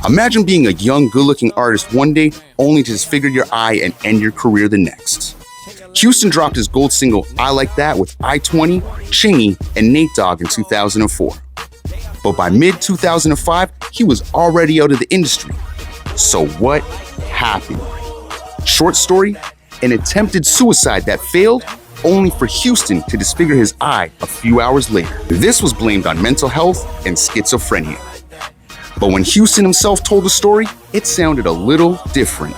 Imagine being a young, good-looking artist one day, only to disfigure your eye and end your career the next. Houston dropped his gold single, I Like That, with I-20, Chingy, and Nate Dogg in 2004. But by mid-2005, he was already out of the industry. So what happened? Short story, an attempted suicide that failed, only for Houston to disfigure his eye a few hours later. This was blamed on mental health and schizophrenia. But when Houston himself told the story, it sounded a little different.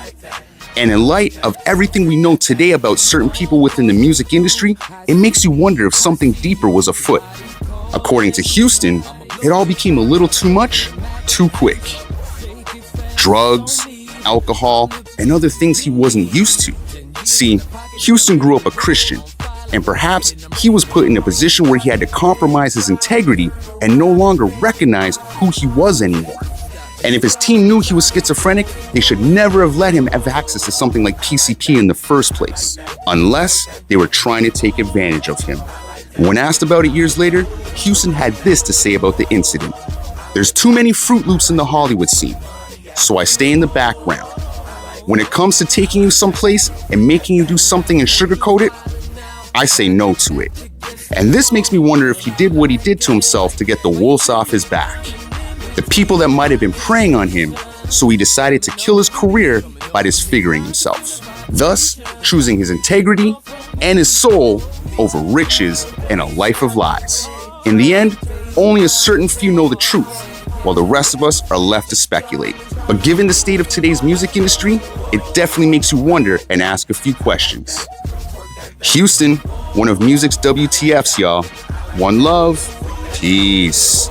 And in light of everything we know today about certain people within the music industry, it makes you wonder if something deeper was afoot. According to Houston, it all became a little too much, too quick. Drugs, alcohol, and other things he wasn't used to. See, Houston grew up a Christian, and perhaps he was put in a position where he had to compromise his integrity and no longer recognize who he was anymore. And if his team knew he was schizophrenic, they should never have let him have access to something like PCP in the first place, unless they were trying to take advantage of him. When asked about it years later, Houston had this to say about the incident. There's too many Fruit Loops in the Hollywood scene, so I stay in the background. When it comes to taking you someplace and making you do something and sugarcoat it, I say no to it. And this makes me wonder if he did what he did to himself to get the wolves off his back. The people that might have been preying on him, so he decided to kill his career by disfiguring himself, thus choosing his integrity and his soul over riches and a life of lies. In the end, only a certain few know the truth, while the rest of us are left to speculate. But given the state of today's music industry, it definitely makes you wonder and ask a few questions. Houston, one of music's WTFs, y'all. One love, peace.